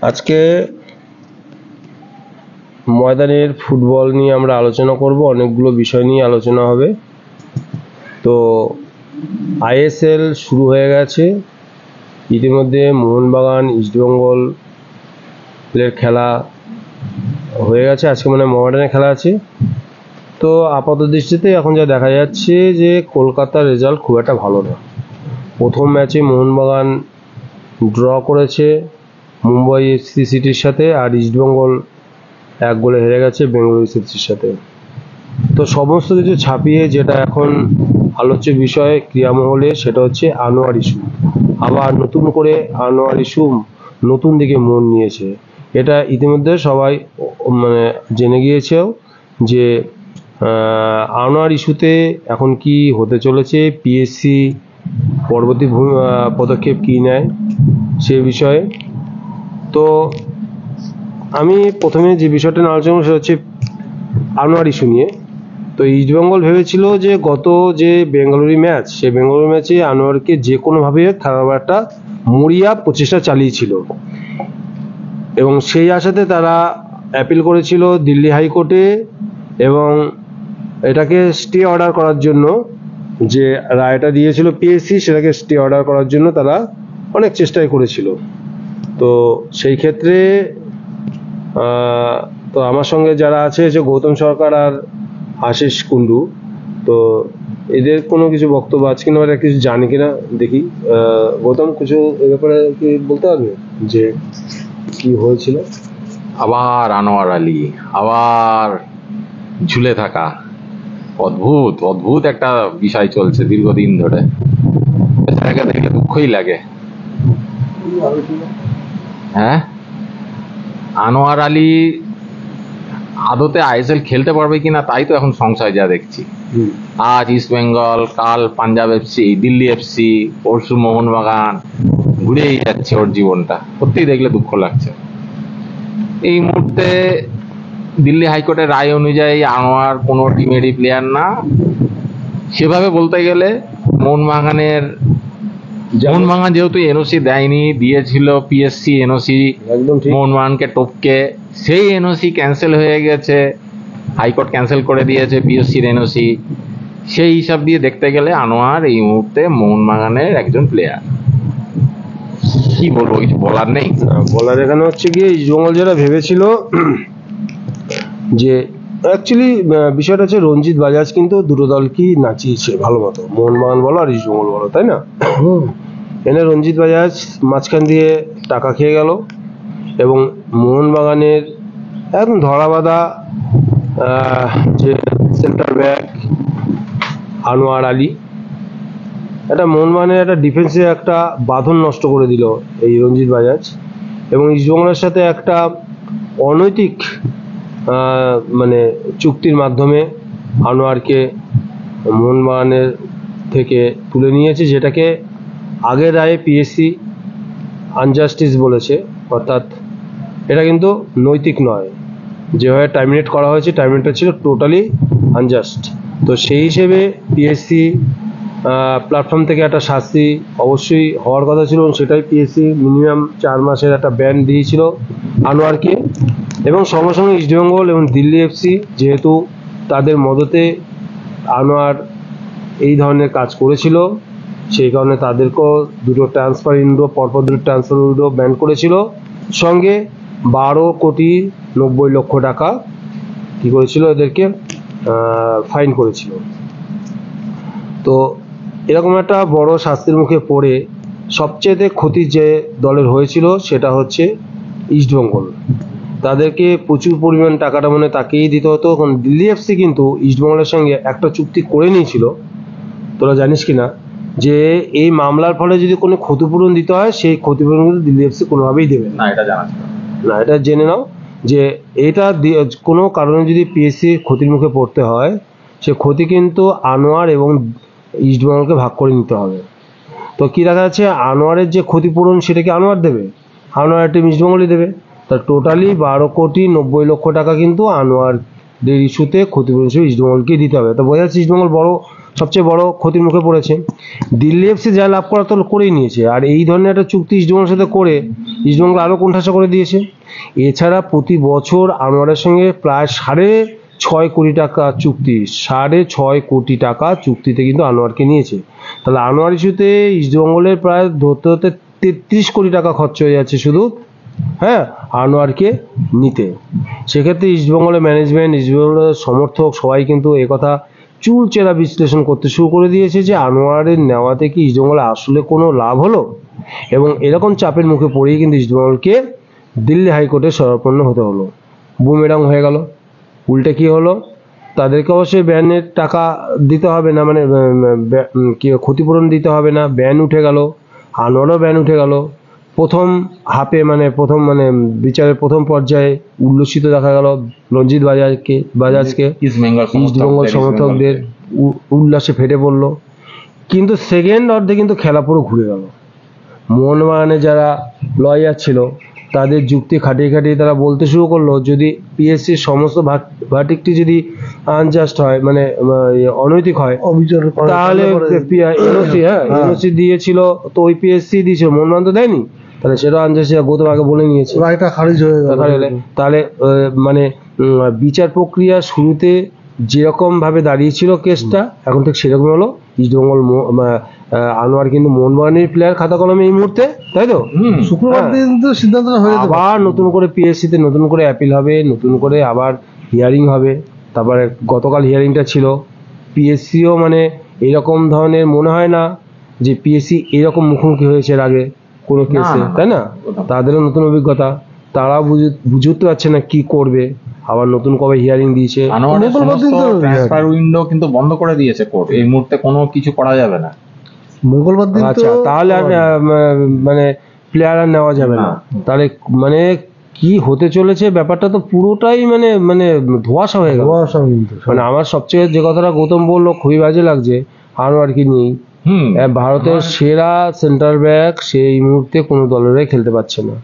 আজকে ময়দানের ফুটবল নিয়ে আমরা আলোচনা করব, অনেকগুলো বিষয় নিয়ে আলোচনা হবে। তো আইএসএল শুরু হয়ে গেছে, ইতিমধ্যে মোহনবাগান ইস্টবেঙ্গল এর খেলা হয়ে গেছে, আজকে মানে মোহামেডানের খেলা আছে। তো আপাত দৃষ্টিতে এখন যা দেখা যাচ্ছে যে কলকাতার রেজাল্ট খুব একটা ভালো না। প্রথম ম্যাচে মোহনবাগান ড্র করেছে মুম্বাই এফসি সিটির সাথে, আর ইস্টবেঙ্গল 1 গোলে হেরে গেছে বেঙ্গালুরু সিটির সাথে। তো সমস্ত কিছু ছাপিয়ে যেটা এখন আলোচ্য বিষয় ক্রীড়ামহলে, সেটা হচ্ছে আনোয়ার ইস্যু। আবার নতুন করে আনোয়ার ইস্যু নতুন দিকে মন নিয়েছে। এটা ইতিমধ্যে সবাই মানে জেনে গিয়েছেও যে আনোয়ার ইস্যুতে এখন কি হতে চলেছে, পিএসসি পরবর্তী পদক্ষেপ কি নেয় সে বিষয়ে। তো আমি প্রথমে যে বিষয়টা নিয়ে আলোচনা সেটা হচ্ছে আনোয়ার ইস্যু নিয়ে। তো ইস্টবেঙ্গল ভেবেছিল যে গত যে বেঙ্গালুরু ম্যাচ, সেই বেঙ্গালুরু ম্যাচে আনোয়ারকে যে কোনোভাবে খেলার একটা মরিয়া প্রচেষ্টা চালিয়েছিল, এবং সেই আশাতে তারা অ্যাপিল করেছিল দিল্লি হাইকোর্টে, এবং এটাকে স্টে অর্ডার করার জন্য, যে রায়টা দিয়েছিল পিএসসি সেটাকে স্টে অর্ডার করার জন্য তারা অনেক চেষ্টাই করেছিল। তো সেই ক্ষেত্রে তো আমার সঙ্গে যারা আছে যে গৌতম সরকার আর আশিস কুন্ডু, তো এদের কোনো কিছু বক্তব্য আছে কিনা, এরা কিছু জানি কিনা দেখি। গৌতম, কিছু এ ব্যাপারে কি বলতে পারবে যে কি হয়েছিল? আবার আনোয়ার আলী আবার ঝুলে থাকা, অদ্ভুত অদ্ভুত একটা বিষয় চলছে দীর্ঘদিন ধরে। বেচারাকে দেখলে দুঃখই লাগে। হ্যাঁ, আনোয়ার আলী আদতে আইএসএল খেলতে পারবে কিনা তাই তো এখন সংশয় যা দেখছি। আজ ইস্ট বেঙ্গল, কাল পাঞ্জাব এফসি, দিল্লি এফসি, পরশু মোহনবাগান, ঘুরেই যাচ্ছে ওর জীবনটা। সত্যি দেখলে দুঃখ লাগছে। এই মুহূর্তে দিল্লি হাইকোর্টের রায় অনুযায়ী আনোয়ার কোনো টিমেরই প্লেয়ার না। সেভাবে বলতে গেলে মোহনবাগান যেহেতু এনওসি দেয়নি, দিয়েছিল পিএসসি এনওসি মোহনবাগানকে টপকে, সেই এনওসি ক্যান্সেল হয়ে গেছে, হাইকোর্ট ক্যান্সেল করে দিয়েছে পিএসসির এনওসি। সেই হিসাব দিয়ে দেখতে গেলে আনোয়ার এই মুহূর্তে মোহনবাগানের একজন প্লেয়ার। কি বলবো, কিছু বলার নেই। বলার এখানে হচ্ছে গিয়ে ইস্টবেঙ্গল যারা ভেবেছিল যে অ্যাকচুয়ালি বিষয়টা হচ্ছে রঞ্জিত বাজাজ কিন্তু দুটো দলকেই নাচিয়েছে ভালো মতো, মোহনবাগান বলো আর ইস্টবেঙ্গল বলো, তাই না? এনে রঞ্জিত বাজাজ মাঝখান দিয়ে টাকা খেয়ে গেল, এবং মোহনবাগানের একদম ধরাবাঁধা যে সেন্টার ব্যাক আনোয়ার আলী, একটা মোহনবাগানের একটা ডিফেন্সে একটা বাঁধন নষ্ট করে দিল এই রঞ্জিত বাজাজ, এবং ইস্টবেঙ্গলের সাথে একটা অনৈতিক মানে চুক্তির মাধ্যমে আনোয়ারকে মোহনবাগানের থেকে তুলে নিয়েছে, যেটাকে আগের রায়ে পিএসসি আনজাস্টিস বলেছে। অর্থাৎ এটা কিন্তু নৈতিক নয়, যেভাবে টার্মিনেট করা হয়েছে টার্মিনেটটা ছিল টোটালি আনজাস্ট। তো সেই হিসেবে পিএসসি প্ল্যাটফর্ম থেকে একটা শাস্তি অবশ্যই হওয়ার কথা ছিল, সেটাই পিএসসি মিনিমাম 4 মাসের একটা ব্যান দিয়েছিল আনোয়ারকে। এবং সঙ্গে সঙ্গে ইস্টবেঙ্গল এবং দিল্লি এফসি যেহেতু তাদের মদতে আনোয়ার এই ধরনের কাজ করেছিল, সেই কারণে তাদেরকেও দুটো ট্রান্সফার উইন্ডো, পরপর দুটো ট্রান্সফার উইন্ডো ব্যান করেছিল, সঙ্গে 12,90,00,000 টাকা কি করেছিল, এদেরকে ফাইন করেছিল। তো এরকম একটা বড় শাস্তির মুখে পড়ে সবচেয়ে ক্ষতি যে দলের হয়েছিল সেটা হচ্ছে ইস্টবেঙ্গল। তাদেরকে প্রচুর পরিমাণ টাকাটা মানে তাকেই দিতে হতো, কারণ দিল্লি এফসি কিন্তু ইস্টবেঙ্গলের সঙ্গে একটা চুক্তি করে নিয়েছিল, তোরা জানিস কিনা, যে এই মামলার ফলে যদি কোনো ক্ষতিপূরণ দিতে হয় সেই ক্ষতিপূরণ কিন্তু দিল্লি এফসি কোনোভাবেই দেবে না। এটা জানা না, এটা জেনে নাও যে এটা কোনো কারণে যদি পিএসসি ক্ষতির মুখে পড়তে হয়, সে ক্ষতি কিন্তু আনোয়ার এবং ইস্টবেঙ্গলকে ভাগ করে নিতে হবে। তো কি দেখা যাচ্ছে, আনোয়ারের যে ক্ষতিপূরণ সেটা কি আনোয়ার দেবে? আনোয়ার টিম ইস্টবেঙ্গলই দেবে। তা টোটালি 12,90,00,000 টাকা কিন্তু আনোয়ারদের ইস্যুতে ক্ষতিপূরণ হিসেবে ইস্টবেঙ্গলকে দিতে হবে। তো বোঝা যাচ্ছে ইস্টবেঙ্গল সবচেয়ে বড় ক্ষতির মুখে পড়েছে। দিল্লি এফসি যা লাভ করা তো করেই নিয়েছে, আর এই ধরনের একটা চুক্তি ইস্টবেঙ্গলের সাথে করে ইস্টবেঙ্গল আরও কোণঠাসা করে দিয়েছে। এছাড়া প্রতি বছর আনোয়ারের সঙ্গে প্রায় 6.5 কোটি টাকা চুক্তি, 6.5 কোটি টাকা চুক্তিতে কিন্তু আনোয়ারকে নিয়েছে। তাহলে আনোয়ার ইস্যুতে ইস্টবেঙ্গলের প্রায় ধরতে ধরতে 33 কোটি টাকা খরচ হয়ে যাচ্ছে শুধু আনোয়ারকে নিতে। সেক্ষেত্রে ইস্টবেঙ্গলের ম্যানেজমেন্ট, ইস্টবেঙ্গলের সমর্থক সবাই কিন্তু একথা চুলচেরা বিশ্লেষণ করতে শুরু করে দিয়েছে যে আনোয়ারের নেওয়াতে কি ইস্টবেঙ্গলে আসলে কোনো লাভ হলো, এবং এরকম চাপের মুখে পড়েই কিন্তু ইস্টবেঙ্গলকে দিল্লি হাইকোর্টে শরণাপন্ন হতে হলো। বুমেরাং হয়ে গেল। উল্টে কি হলো, তাদেরকে অবশ্যই ব্যানের টাকা দিতে হবে না, মানে কি ক্ষতিপূরণ দিতে হবে না, ব্যান উঠে গেল, আনোয়ারও ব্যান উঠে গেল। প্রথম হাফে প্রথম বিচারের প্রথম পর্যায়ে উল্লসিত দেখা গেল রঞ্জিত বাজাজকে ইস্টবেঙ্গল সমর্থকদের উল্লাসে ফেটে পড়লো। কিন্তু সেকেন্ড অর্ধে কিন্তু খেলা পুরো ঘুরে গেল। মোহনবাগানে যারা লয়ার ছিল তাদের যুক্তি খাটিয়ে খাটিয়ে তারা বলতে শুরু করলো, যদি পিএসসির সমস্ত ভার্ডিক্টটি যদি আনজাস্ট হয়, অনৈতিক হয়, তাহলে এনওসি দিয়েছিল তো ওই পিএসসি দিয়েছিল, মোহনবাগান তো দেয়নি, তাহলে সেটা আনজাস্ট গৌতম আগে বলে নিয়েছে, রায়টা খারিজ হয়ে গেল। তাহলে বিচার প্রক্রিয়া শুরুতে যেরকম ভাবে দাঁড়িয়েছিল কেসটা, এখন ঠিক সেরকম হলো। ইস্টবেঙ্গল আনোয়ার কিন্তু মোহনবাগানের প্লেয়ার খাতা কলমে এই মুহূর্তে, তাই তো? শুক্রবার দিন তো সিদ্ধান্ত হয়ে যাবে, আবার নতুন করে পিএসসি তে নতুন করে অ্যাপিল হবে, নতুন করে আবার হিয়ারিং হবে। তারপরে গতকাল হিয়ারিংটা ছিল। পিএসসিও এরকম ধরনের মনে হয় না যে পিএসসি এরকম মুখোমুখি হয়েছে এর আগে কোনো কেসে, তাই না? তাদেরও নতুন অভিজ্ঞতা, তারা বুঝতে পারছে না কি করবে। আবার নতুন কবে হিয়ারিং দিয়েছে, ট্রান্সফার উইন্ডো কিন্তু বন্ধ করে দিয়েছে কোর্ট, এই মুহূর্তে কোনো কিছু করা যাবে না মঙ্গলবার দিন। আচ্ছা, তাহলে আর প্লেয়ার আর নেওয়া যাবে না, তাহলে কি হতে চলেছে ব্যাপারটা তো পুরোটাই ধোঁয়াশা হয়ে গেল। আমার সবচেয়ে যে কথাটা গৌতম বললো খুবই বাজে লাগছে আনোয়ারকে নিয়েই। ভারতের সেরা সেন্টার ব্যাক সেই মুহূর্তে কোনো দলেরই খেলতে পারছে না।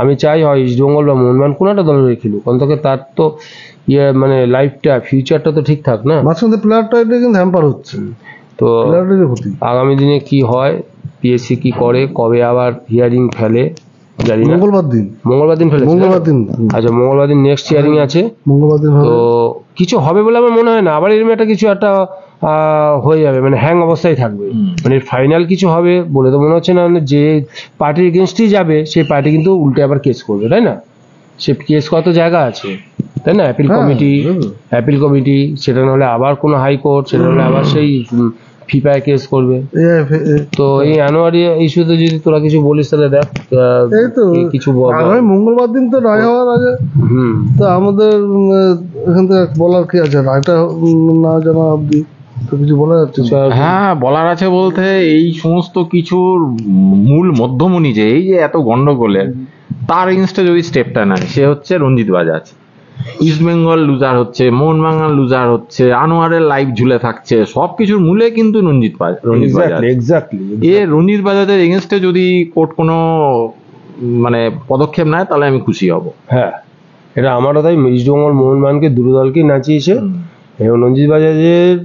আমি চাই হয় ইস্টবেঙ্গল বা মোহনবাগান কোনো একটা দলের খেলুক, অন্তত তার তো লাইফটা, ফিউচারটা তো ঠিক থাক না। মাঝখানে প্লেয়ারটা কিন্তু হ্যাম্পার হচ্ছে, তো আগামী দিনে কি হয়, পিএসসি কি করে, কবে আবার হিয়ারিং ফেলে জানি না। মঙ্গলবার দিন ফেলে, আচ্ছা মঙ্গলবার দিন নেক্সট হিয়ারিং আছে, মঙ্গলবার দিন। তো কিছু হবে বলে আমার মনে হয় না। আবার এরকম কিছু একটা হয়ে যাবে, হ্যাং অবস্থায় থাকবে, ফাইনাল কিছু হবে বলে তো মনে হচ্ছে না। যে পার্টির এগেনস্টই যাবে সেই পার্টি কিন্তু উল্টে আবার কেস করবে, তাই না? সে কেস কত জায়গা আছে, তাই না? অ্যাপিল কমিটি, সেটা নাহলে আবার কোনো হাইকোর্ট, সেটা নাহলে আবার সেই ফিফায় কেস করবে। তো এই আনোয়ারি ইস্যুতে যদি তোরা কিছু বলিস তাহলে দেখ কিছু মঙ্গলবার দিন তো রায় হওয়ার আগে তো আমাদের এখান থেকে বলার কি আছে, রায়টা না জানা অব্দি তো কিছু বলা যাচ্ছে। হ্যাঁ, বলার আছে বলতে এই সমস্ত কিছুর মূল মধ্যমণি যে এই যে এত গন্ডগোলের, তার এগেইনস্টে যদি স্টেপটা নেয় সে হচ্ছে রঞ্জিত বাজাজ। ইস্টবেঙ্গল লুজার হচ্ছে, মোহনবাগান লুজার হচ্ছে, আনোয়ারের লাইফ ঝুলে থাকছে, সবকিছুর মূলে কিন্তু রঞ্জিত বাজাজ। রঞ্জিত বাজাজের এগেইনস্টে যদি কোর্ট কোনো পদক্ষেপ নেয় তাহলে আমি খুশি হব। হ্যাঁ, এটা আমারও তাই। ইস্টবেঙ্গল মোহনবাগানকে দুটো দলকেই নাচিয়েছে, এবং রঞ্জিত বাজাজের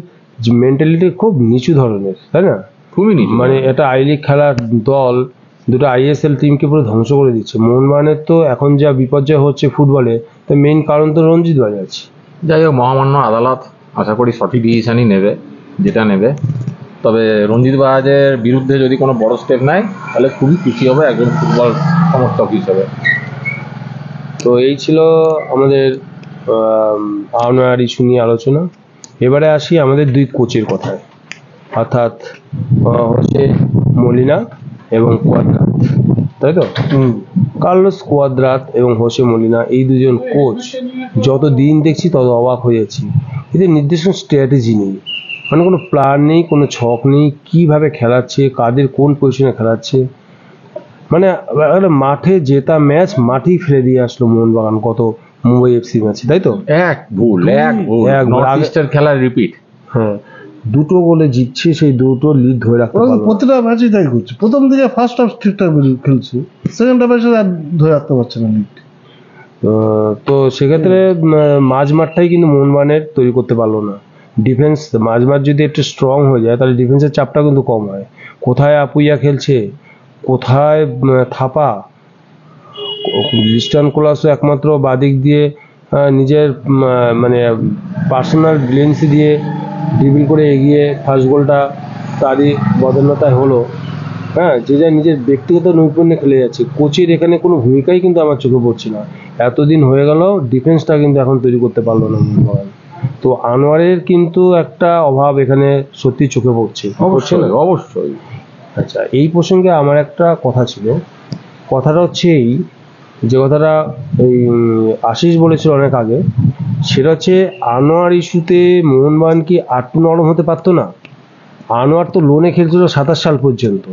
মেন্টালিটি খুব নিচু ধরনের, তাই না? খুবই নিচু, এটা আই লিগ খেলার দল দুটো আইএসএল টিমকে পুরো ধ্বংস করে দিচ্ছে। মোহনবাগানের তো এখন যা বিপর্যয় হচ্ছে ফুটবলে, তার মেইন কারণ তো রঞ্জিত বাজাজ। যাই হোক, মহামান্য আদালত আশা করি সঠিক ডিসিশনই নেবে, যেটা নেবে। তবে রঞ্জিত বাজাজের বিরুদ্ধে যদি কোনো বড় স্টেপ নেয় তাহলে খুবই খুশি হবে একজন ফুটবল সমর্থক হিসেবে। তো এই ছিল আমাদের আনোয়ার ইস্যু নিয়ে আলোচনা। এবারে আসি আমাদের দুই কোচের কথায়, অর্থাৎ হচ্ছে মলিনা এবং কোয়াদ্রাত, তাই তো? কার্লোস কোয়াদ্রাত এবং হোসে মলিনা, এই দুজন কোচ যত দিন দেখছি তত অবাক হয়ে যাচ্ছি। এদের নির্দিষ্ট স্ট্র্যাটেজি নেই, কোনো প্ল্যান নেই, কোনো ছক নেই, কিভাবে খেলাচ্ছে, কাদের কোন পজিশনে খেলাচ্ছে। মাঠে জেতা ম্যাচ মাঠেই ফেলে দিয়ে আসলো মোহনবাগান গত মুম্বাই এফসি ম্যাচে, তাই তো? এক ভুল খেলার রিপিট। হ্যাঁ, দুটো গোলে জিতছে, সেই দুটো লিড ধরে রাখতে পারলো। প্রতিটা ম্যাচই তাই করছে। প্রথম দিকে ফার্স্ট হাফ ঠিকঠাক খেলছে, সেকেন্ড হাফে আর ধরে রাখতে পারছে না লিড। তো সেক্ষেত্রে মাঝ মাঠটাই কিন্তু মোহনবাগানের তৈরি করতে পারলো না। ডিফেন্স মাঝ মাঠ যদি একটু স্ট্রং হয়ে যায় তাহলে ডিফেন্সের চাপটা কিন্তু কম হয়। কোথায় আপুইয়া খেলছে, কোথায় থাপা, ক্রিস্টিয়ান কোলাসও একমাত্র বাদিক দিয়ে নিজের মানে পার্সোনাল ব্রিলিয়েন্সি দিয়ে ড্রিবল করে এগিয়ে ফার্স্ট গোলটা তারই বদান্যতায় হলো। হ্যাঁ, যে যা নিজের ব্যক্তিগত নৈপুণ্যে খেলে যাচ্ছে, কোচের এখানে কোনো ভূমিকাই কিন্তু আমার চোখে পড়ছে না। এতদিন হয়ে গেল, ডিফেন্সটা কিন্তু এখন তৈরি করতে পারলো না মোহনবাগান। তো আনোয়ারের কিন্তু একটা অভাব এখানে সত্যি চোখে পড়ছে। অবশ্যই। আচ্ছা, এই প্রসঙ্গে আমার একটা কথা ছিল। কথাটা হচ্ছে এই, যে কথাটা এই আশিস বলেছিল অনেক আগে, সেটা হচ্ছে আনোয়ার ইস্যুতে মোহনবাগান কি আটটু নরম হতে পারতো না? আনোয়ার তো লোনে খেলছিল 27 সাল পর্যন্ত,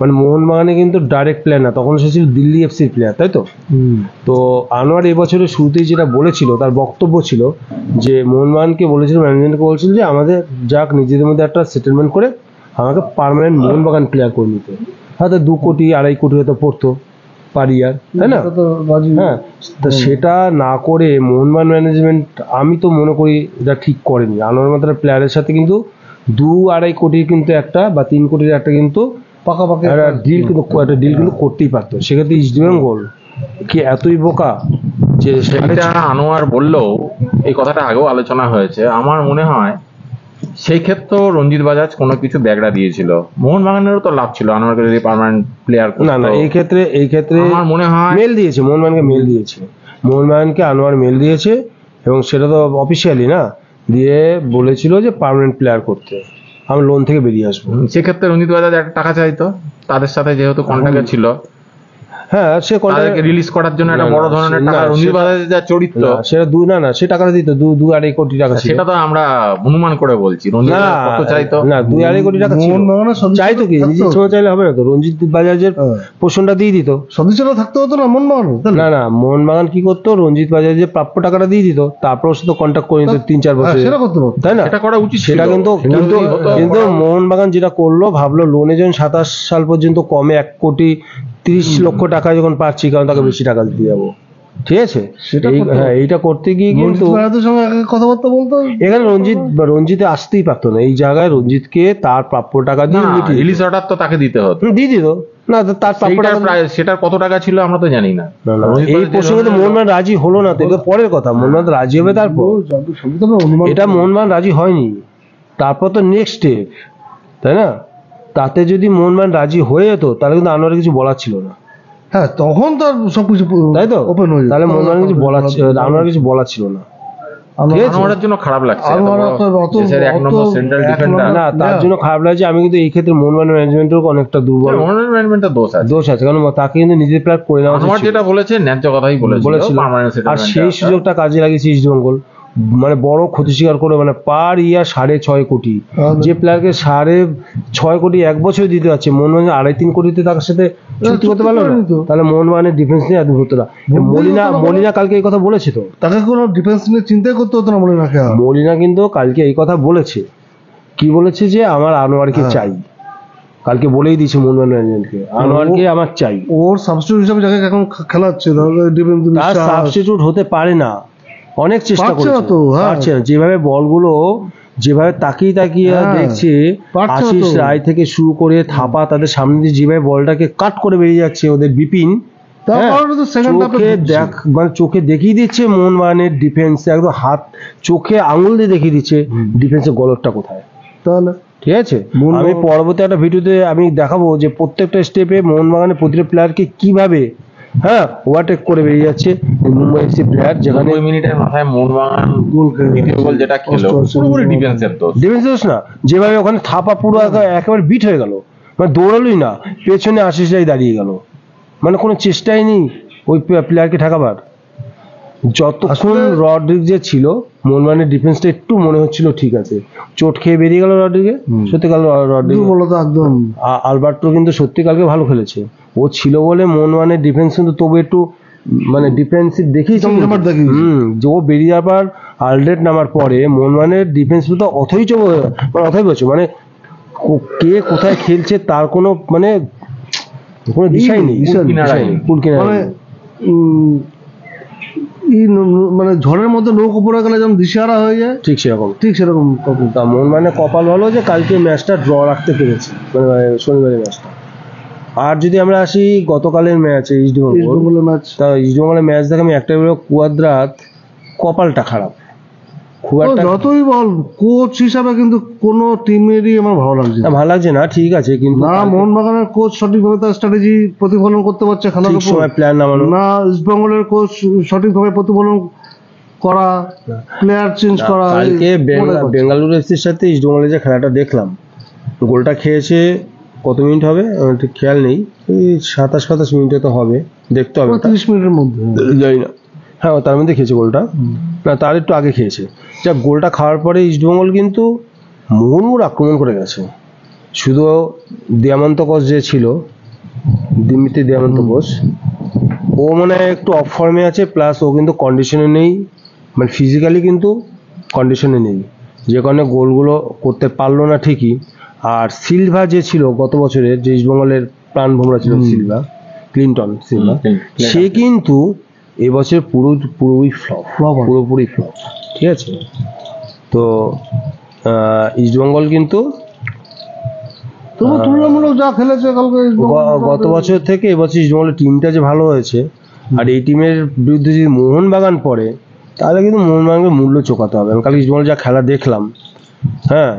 মানে মোহনবাগানে কিন্তু ডাইরেক্ট প্লেয়ার না, তখন সে ছিল দিল্লি এফসির প্লেয়ার, তাই তো? তো আনোয়ার এবছরের শুরুতেই যেটা বলেছিল, তার বক্তব্য ছিল যে মোহনবাগানকে বলেছিল, ম্যানেজমেন্টকে বলেছিল যে আমাদের যাক নিজেদের মধ্যে একটা সেটেলমেন্ট করে আমাকে পার্মানেন্ট মোহনবাগান প্লেয়ার করে নিতে, হয়তো 2 কোটি 2.5 কোটি হয়তো পড়তো পার ইয়ার, তাই না? হ্যাঁ, তা সেটা না করে মোহনবাগান ম্যানেজমেন্ট আমি তো মনে করি এটা ঠিক করেনি। আনোয়ার মাত্র প্লেয়ারের সাথে কিন্তু 2-2.5 কোটির কিন্তু একটা বা 3 কোটির একটা কিন্তু পাকাপাকি একটা ডিল কিন্তু করতেই পারতো। সেক্ষেত্রে ইস্টবেঙ্গল কি এতই বোকা যে সেটা আনোয়ার বললেও এই কথাটা আগেও আলোচনা হয়েছে। আমার মনে হয় সেই ক্ষেত্রেও রঞ্জিত বাজাজ কোনো কিছু ব্যাগড়া দিয়েছিল, মোহনবাগানেরও তো লাভ ছিল আনোয়ারকে যদি পার্মানেন্ট প্লেয়ার। না, এই ক্ষেত্রে আমার মনে হয় মেল দিয়েছে, মোহনবাগানকে আনোয়ার মেল দিয়েছে, এবং সেটা তো অফিসিয়ালি না, দিয়ে বলেছিল যে পার্মানেন্ট প্লেয়ার করতে, আমি লোন থেকে বেরিয়ে আসবো। সেক্ষেত্রে রঞ্জিত বাজাজ একটা টাকা চাইতো তাদের সাথে, যেহেতু কন্ট্রাক্টে ছিল। হ্যাঁ, সে তাদেরকে রিলিজ করার জন্য একটা বড় ধরনের টাকা, রঞ্জিত বাজাজের যা চরিত্র সেটা সে টাকাটা দিত 2-2.5 কোটি টাকা ছিল। সেটা তো আমরা অনুমান করে বলছি, রঞ্জিত কত চাইতো না, 2-2.5 কোটি টাকা ছিল। চাইতো কি, নিজের সময় চাইলে হবে না তো? রঞ্জিত বাজাজের পোষণটা দিয়ে দিত, সদিচ্ছাটা থাকতে হতো না মোহনবাগান। না, মোহনবাগান কি করতো, রঞ্জিত বাজাজের যে প্রাপ্য টাকাটা দিয়ে দিত, তারপর সে তো কন্ট্যাক্ট করে নিত 3-4 বছর, তাই না? সেটা করা উচিত, সেটা কিন্তু মোহনবাগান যেটা করলো, ভাবলো লোনে যখন 27 সাল পর্যন্ত কমে 1 কোটি 30 লক্ষ টাকা যখন পাচ্ছি, কারণ তাকে বেশি টাকা দিতে যাবো, ঠিক আছে? এইটা করতে গিয়ে কিন্তু কথাবার্তা বলতো, এখানে রঞ্জিতে আসতেই পারতো না। এই জায়গায় রঞ্জিতকে তার প্রাপ্য টাকা দিয়ে রিলিজ অর্ডার তো তাকে দিতে হতো, দিয়ে দিত না, তার প্রাপ্য টাকা সেটার কত টাকা ছিল আমরা তো জানি না। এই প্রসঙ্গে তো মোহনবাগান রাজি হলো না, তো এটা পরের কথা। মোহনবাগান রাজি হবে তারপর, এটা মোহনবাগান রাজি হয়নি, তারপর তো নেক্সট স্টেপ, তাই না? তাতে যদি মোহনবাগান রাজি হয়ে যেত তাহলে কিন্তু আনোয়ারের কিছু বলার ছিল না। হ্যাঁ, তখন তার সবকিছু তাই তো ওপেন হয়ে, তাহলে মোহনবাগান কিছু বলার, আনোয়ারের কিছু বলার ছিল না। আনোয়ারের জন্য খারাপ লাগছে, না তার জন্য খারাপ লাগছে। আমি কিন্তু এই ক্ষেত্রে মোহনবাগান ম্যানেজমেন্টের অনেকটা দুর্বল, মোহনবাগান ম্যানেজমেন্টের দোষ আছে, কারণ তাকে কিন্তু নিজের প্লেয়ার করে নেওয়া উচিত। যেটা বলেছে ন্যায্য কথাই বলেছিল, আর সেই সুযোগটা কাজে লাগিয়েছে ইস্টবেঙ্গল, মানে বড় ক্ষতি স্বীকার করে, মানে পার ইয়ার 6.5 কোটি, যে প্লেয়ারকে 6.5 কোটি 1 বছর দিতে যাচ্ছে, মোহনবাগান 2.5-3 কোটিতে তার সাথে চুক্তি করতে পারলো না, তাহলে মোহনবাগানের ডিফেন্স নিয়ে এত হতো না। মলিনা কালকে এই কথা বলেছে, তো তাকে কোনো ডিফেন্স নিয়ে চিন্তাই করতে হতো না মলিনা কিন্তু কালকে এই কথা বলেছে। কি বলেছে? যে আমার আনোয়ারকে চাই, কালকে বলেই দিয়েছে মোহনবাগান ম্যানেজমেন্টকে, আনোয়ারকে আমার চাই। ওর সাবস্টিটিউট হিসেবে যাকে এখন খেলাচ্ছে, তার সাবস্টিটিউট হতে পারে না, অনেক চেষ্টা করছে তো, পারছে না। যেভাবে বলগুলো যেভাবে তাকিয়ে দেখছে, আশিস রায় থেকে শুরু করে থাপা, তাদের সামনে দিয়ে যেভাবে বলটাকে কাট করে বেরিয়ে যাচ্ছে ওদের বিপিন, মানে চোখে দেখিয়ে দিচ্ছে মোহনবাগানের ডিফেন্স, একদম হাত চোখে আঙুল দিয়ে দেখিয়ে দিচ্ছে ডিফেন্সের গলতটা কোথায়। তাহলে ঠিক আছে, আমি পরবর্তী একটা ভিডিওতে আমি দেখাবো যে প্রত্যেকটা স্টেপে মোহনবাগানের প্রতিটা প্লেয়ারকে কিভাবে ওভারটেক করে বেরিয়ে যাচ্ছে মুম্বাই এফসি প্লেয়ার, যেখানে 2 মিনিটের মাথায় মোহনবাগান গোল যেটা খেলো পুরোপুরি ডিফেন্সের দোষ না, যেভাবে ওখানে থাপা পুরো একেবারে বিট হয়ে গেল, মানে দৌড়ালোই না, পেছনে আশিসরাই দাঁড়িয়ে গেল, মানে কোনো চেষ্টাই নেই ওই প্লেয়ারকে ঠেকাবার। যতক্ষণ রড্রিগেজ ছিল মোহনবাগানের ডিফেন্সটা একটু মনে হচ্ছিল ঠিক আছে, চোট খেয়ে বেরিয়ে গেল রড্রিগে, সত্যিকাল রড্রিগে একদম। আলবার্টো কিন্তু সত্যিকালকে ভালো খেলেছে, ও ছিল বলে মোহনবাগানের ডিফেন্স কিন্তু তবু একটু মানে ডিফেন্সিভ দেখিয়েছে। যে ও বেরিয়ে যাবার আলরেড নামার পরে মোহনবাগানের ডিফেন্স তো অথৈচ মানে কে কোথায় খেলছে তার কোনো মানে কোনো দিশাই নেই, মানে ঝড়ের মধ্যে নৌকো পড়ে গেলে যেমন দিশাহারা হয়ে যায়, ঠিক সেরকম। মোহনবাগানের কপাল ভালো যে কালকে ম্যাচটা ড্র রাখতে পেরেছে, মানে শনিবারের ম্যাচটা। আর যদি আমরা আসি গতকালের ম্যাচে ইস্টবেঙ্গল, ইস্টবেঙ্গলের ম্যাচ, তা ইস্টবেঙ্গলের ম্যাচ দেখে আমি একটাই বলবো, কুয়াদ্রাত কপালটা খারাপ খুব একটা। যতই বল কোচ হিসাবে কিন্তু কোন টিমেরই আমার ভালো লাগছে না। ভালো লাগছে না, ঠিক আছে, কিন্তু না মোহনবাগানের কোচ সঠিকভাবে তার স্ট্র্যাটেজি প্রতিফলন করতে পারছে খেলার ঠিক উপর, সময় প্ল্যান নামানো, না ইস্টবেঙ্গলের কোচ সঠিকভাবে প্রতিফলন করা, প্লেয়ার চেঞ্জ করা। কালকে বেঙ্গালুরু এফসির সাথে ইস্টবেঙ্গলের যে খেলাটা দেখলাম, গোলটা খেয়েছে কত মিনিট হবে আমার ঠিক খেয়াল নেই, ওই 27-28 মিনিটে তো হবে, দেখতে হবে 30 মিনিটের মধ্যে, জানি না। হ্যাঁ তার মধ্যে খেয়েছে গোলটা, না তার একটু আগে খেয়েছে। যা গোলটা খাওয়ার পরে ইস্টবেঙ্গল কিন্তু মুহুর্মুহুর আক্রমণ করে গেছে। শুধু দিয়ামন্ত কোচ যে ছিল, দিমিত্রি দিয়ামন্ত কোচ, ও মানে একটু অফ ফর্মে আছে, প্লাস ও কিন্তু কন্ডিশনে নেই, মানে ফিজিক্যালি কিন্তু কন্ডিশনে নেই, যে কারণে গোলগুলো করতে পারলো না ঠিকই। আর সিলভা যে ছিল গত বছরের, যে ইস্টবেঙ্গলের প্রাণ ভোমরা ছিল সিলভা, ক্লিন্টন সিলভা, সে কিন্তু এবছর পুরোপুরি পুরোপুরি ফ্লপ, ঠিক আছে। তো ইস্টবেঙ্গল কিন্তু তুলনামূলক যা খেলেছে কালকে গত বছর থেকে এবছর ইস্টবেঙ্গলের টিমটা যে ভালো হয়েছে, আর এই টিমের বিরুদ্ধে যদি মোহনবাগান পড়ে, তাহলে কিন্তু মোহনবাগানকে মূল্য চোকাতে হবে। আমি কালকে ইস্টবেঙ্গল যা খেলা দেখলাম, হ্যাঁ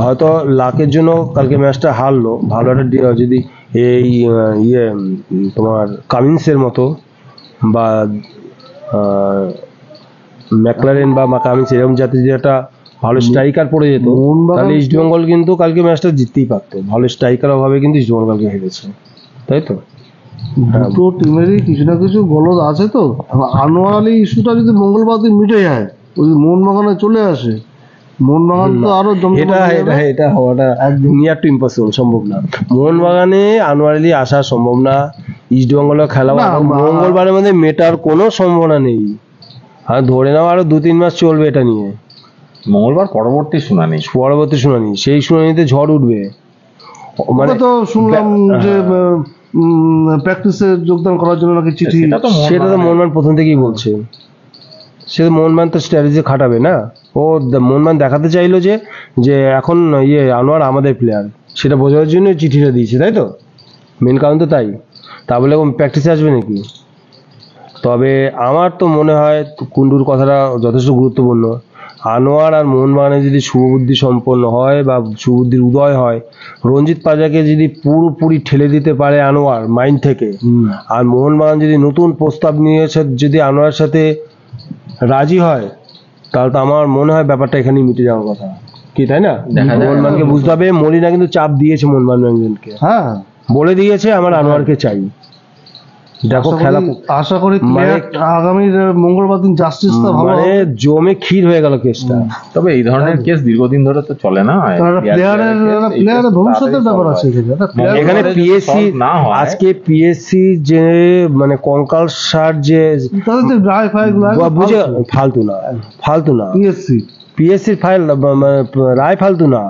হয়তো লাকের জন্য কালকে ম্যাচটা হারলো, ভালো একটা যদি এই তোমার কামিন্সের মতো বা ম্যাকলারেন বা কামিন্স এরকম জাতীয় যে একটা ভালো স্ট্রাইকার পড়ে যেত, তাহলে ইস্টবেঙ্গল কিন্তু কালকে ম্যাচটা জিততেই পারতো। ভালো স্ট্রাইকার অভাবে কিন্তু ইস্টবেঙ্গল কালকে হেরেছে, তাই তো। দুটো টিমেরই কিছু না কিছু গলদ আছে। তো আনোয়ার আলী ইস্যুটা যদি মঙ্গলবার দিন মিটে যায়, ওই মোহনবাগানে চলে আসে, মোহনবাগান তো আরো এটা হওয়াটা নিয়ার টু ইম্পসিবল, সম্ভব না। মোহনবাগানে আনোয়ার আলী আসা সম্ভব না, ইস্টবেঙ্গলের খেলা মঙ্গলবারের মধ্যে মেটার কোনো সম্ভাবনা নেই। আর ধরে নাও আরো 2-3 মাস চলবে এটা নিয়ে। মঙ্গলবার পরবর্তী শুনানি, সেই শুনানিতে ঝড় উঠবে। মানে তো শুনলাম যে প্র্যাকটিসে যোগদান করার জন্য নাকি চিঠি, সেটা তো মোহনবাগান প্রথম থেকেই বলছে। সে মোহনবাগান তো স্ট্র্যাটেজি খাটাবে না, ও মোহনবাগান দেখাতে চাইলো যে এখন আনোয়ার আমাদের প্লেয়ার, সেটা বোঝানোর জন্য চিঠিটা দিয়েছে, তাই তো মেন কারণ তো তাই। তা বলে প্র্যাকটিসে আসবে নাকি? তবে আমার তো মনে হয় কুন্ডুর কথাটা যথেষ্ট গুরুত্বপূর্ণ। আনোয়ার আর মোহনবাগানে যদি শুভবুদ্ধি সম্পন্ন হয় বা শুভবুদ্ধির উদয় হয়, রঞ্জিত পাজাকে যদি পুরোপুরি ঠেলে দিতে পারে আনোয়ার মাইন্ড থেকে, আর মোহনবাগান যদি নতুন প্রস্তাব নিয়ে যদি আনোয়ারের সাথে রাজি হয়, তাহলে তো আমার মনে হয় ব্যাপারটা এখানেই মিটে যাওয়ার কথা, কি তাই না? মোহনবাগানকে বুঝতে হবে, মলিনা কিন্তু চাপ দিয়েছে মোহনবাগানকে, হ্যাঁ বলে দিয়েছে আমার আনোয়ারকে চাই। দেখো খেলা আশা করি আগামী মঙ্গলবার দিন জাস্টিসটা ভালো, মানে জমে ক্ষীর হয়ে গেল কেসটা। তবে এই ধরনের কেস দীর্ঘদিন ধরে তো চলে না, প্লেয়ারের ভবিষ্যতের ব্যাপার আছে এখানে। পিএসসি আজকে পিএসসি যে মানে কঙ্কাল সার যে রায় ফাইল বুঝে ফালতু না পিএসসির ফাইল রায় ফালতু না,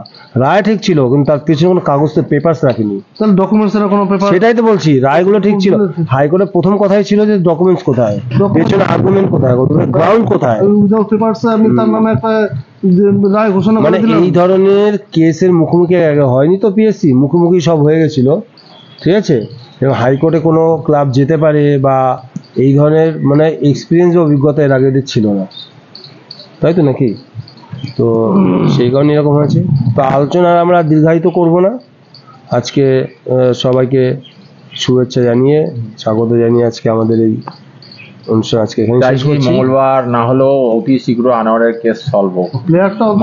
রায় ঠিক ছিল, কিন্তু তার পিছনে কোনো কাগজ পেপারস রাখেনি, তাহলে ডকুমেন্টস এর কোনো পেপার, সেটাই তো বলছি, রায়গুলো ঠিক ছিল। হাইকোর্টের প্রথম কথাই ছিল যে ডকুমেন্টস কোথায়, পেছনে আর্গুমেন্ট কোথায়, গ্রাউন্ড কোথায়, উইদাউট পেপারস আমি তার নামে একটা রায় ঘোষণা করে দিলাম। এই ধরনের কেসের মুখোমুখি হয়নি তো, পিএসসি মুখোমুখি সব হয়ে গেছিল, ঠিক আছে। এবং হাইকোর্টে কোনো ক্লাব যেতে পারে বা এই ধরনের মানে এক্সপিরিয়েন্স বা অভিজ্ঞতা এর আগে ছিল না, তাই তো নাকি? তো সেই কারণে এরকম হয়েছে। তো আলোচনা আমরা দীর্ঘায়িত করব না, আজকে সবাইকে শুভেচ্ছা জানিয়ে স্বাগত জানিয়ে আজকে আমাদের এই অনুষ্ঠান আজকে এখানে শেষ করছি। মঙ্গলবার না হলেও অতি শীঘ্র আনোয়ারের কেস সলভ হোক,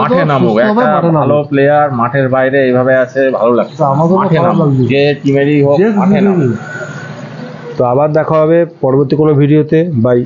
মাঠে নামুক, একটা ভালো প্লেয়ার মাঠের বাইরে এইভাবে আছে, ভালো লাগছে, মাঠে নামুক, যে টিমেরই হোক মাঠে নামুক। তো আবার দেখা হবে পরবর্তী কোনো ভিডিওতে, বাই।